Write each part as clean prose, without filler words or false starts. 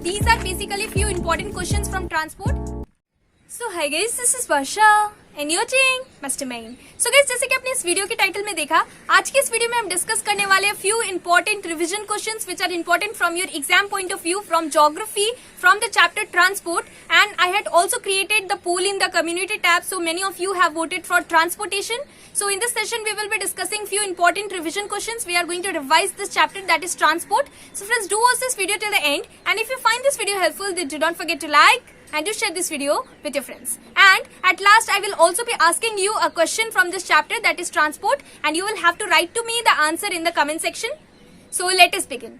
these are basically few important questions from transport. So hi guys, this is Barsha and you're watching Mastermind. So guys, जैसे कि आपने इस video के title में देखा, आज के इस वीडियो में हम डिस्कस करने वाले हैं few important revision questions which are important from your exam point of view from geography from the chapter transport, and I had also created the poll in the community tab, so many of you have voted for transportation. So in this session we will be discussing few important revision questions. We are going to revise this chapter, that is transport. So friends, do watch this video till the end, and if you find this video helpful, then do not forget to like and to share this video with your friends. And at last I will also be asking you a question from this chapter, that is transport, and you will have to write to me the answer in the comment section. So let us begin.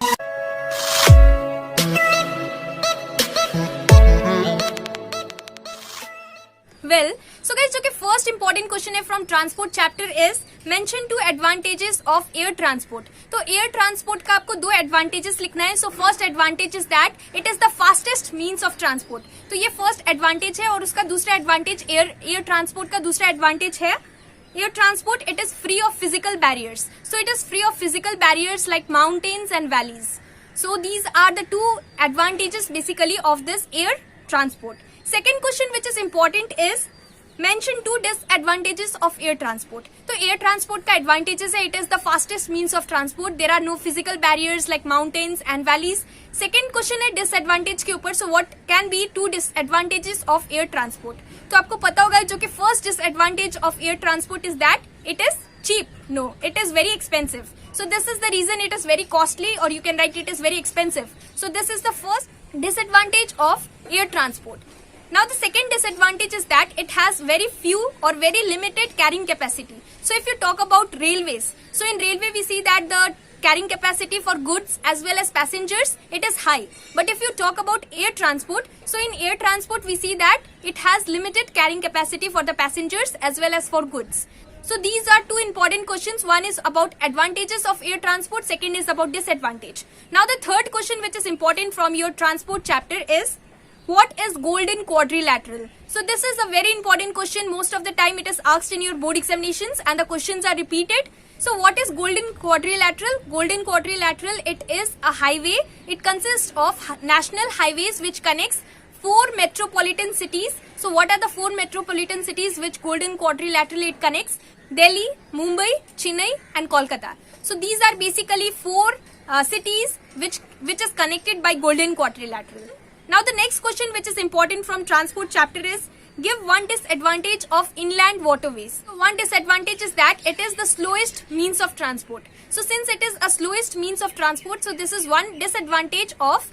Well, so guys, जो कि first important question है from transport chapter is mention two advantages of air transport. तो air transport का आपको दो advantages लिखना है. So first advantage is that it is the fastest means of transport. तो ये first advantage है, और उसका दूसरा advantage air transport का दूसरा advantage है air transport, it is free of physical barriers. So it is free of physical barriers like mountains and valleys. So these are the two advantages basically of this air transport. Second question which is important is mention two disadvantages of air transport. तो air transport का advantages है, it is the fastest means of transport. There are no physical barriers like mountains and valleys. Second question है disadvantage के ऊपर. So what can be two disadvantages of air transport? तो आपको पता होगा जो कि first disadvantage of air transport is that it is cheap. No, it is very expensive. So this is the reason it is very costly, or you can write it is very expensive. So this is the first disadvantage of air transport. Now the second disadvantage is that it has very few or very limited carrying capacity. So if you talk about railways, so in railway we see that the carrying capacity for goods as well as passengers, it is high. But if you talk about air transport, so in air transport we see that it has limited carrying capacity for the passengers as well as for goods. So these are two important questions. One is about advantages of air transport, second is about disadvantage. Now the third question which is important from your transport chapter is what is golden quadrilateral? So this is a very important question. Most of the time it is asked in your board examinations and the questions are repeated. So what is golden quadrilateral? Golden quadrilateral, it is a highway. It consists of national highways which connects four metropolitan cities. So what are the four metropolitan cities which golden quadrilateral it connects? Delhi, Mumbai, Chennai and Kolkata. So these are basically four cities which is connected by golden quadrilateral. Now the next question which is important from transport chapter is give one disadvantage of inland waterways. So one disadvantage is that it is the slowest means of transport. So since it is a slowest means of transport, so this is one disadvantage of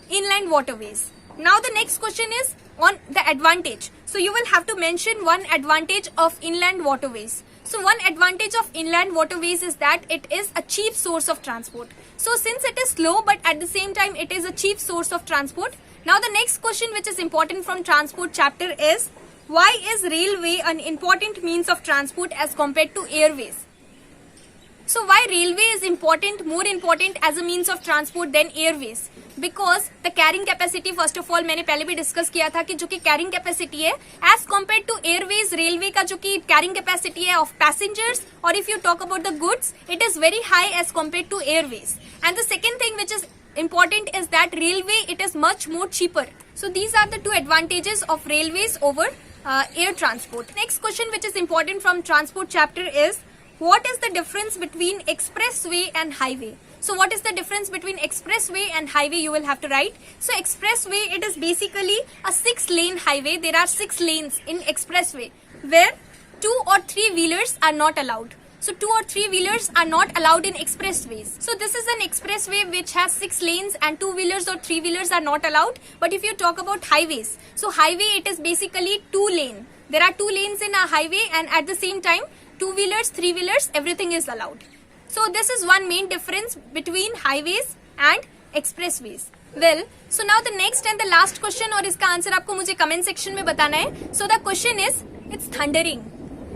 inland waterways. Now the next question is on the advantage. So you will have to mention one advantage of inland waterways. So one advantage of inland waterways is that it is a cheap source of transport. So since it is slow but at the same time it is a cheap source of transport. Now the next question which is important from transport chapter is why is railway an important means of transport as compared to airways? So why railway is important, more important as a means of transport than airways? Because the carrying capacity, first of all मैंने पहले भी discuss किया था कि जो कि carrying capacity है as compared to airways, railway का जो कि carrying capacity है of passengers, or if you talk about the goods, it is very high as compared to airways. And the second thing which is important is that railway, it is much more cheaper. So these are the two advantages of railways over air transport. Next question which is important from transport chapter is what is the difference between expressway and highway? So what is the difference between expressway and highway, you will have to write. So expressway, it is basically a 6-lane highway. There are 6 lanes in expressway where 2 or 3 wheelers are not allowed. So 2 or 3 wheelers are not allowed in expressways. So this is an expressway which has 6 lanes and 2 wheelers or 3 wheelers are not allowed. But if you talk about highways, so highway, it is basically 2 lane. There are 2 lanes in a highway and at the same time 2 wheelers, 3 wheelers, everything is allowed. So this is one main difference between highways and expressways. Well, so now the next and the last question, और इसका answer आपको मुझे comment section में बताना है. So the question is, it's thundering.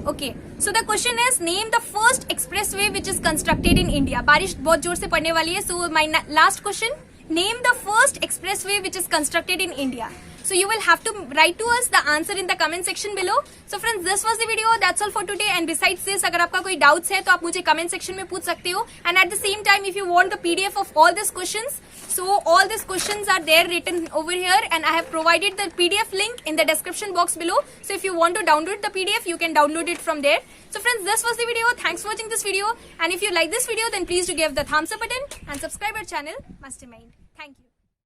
Okay. So the question is, name the first expressway which is constructed in India. बारिश बहुत जोर से पड़ने वाली है. So my last question, name the first expressway which is constructed in India. So you will have to write to us the answer in the comment section below. So friends, this was the video. That's all for today. And besides this, अगर आपका कोई doubts है तो आप मुझे comment section में पूछ सकते हो. And at the same time, if you want the PDF of all these questions, so all these questions are there written over here, and I have provided the PDF link in the description box below. So if you want to download the PDF, you can download it from there. So friends, this was the video. Thanks for watching this video. And if you like this video, then please do give the thumbs up button and subscribe our channel, Mastermind. Thank you.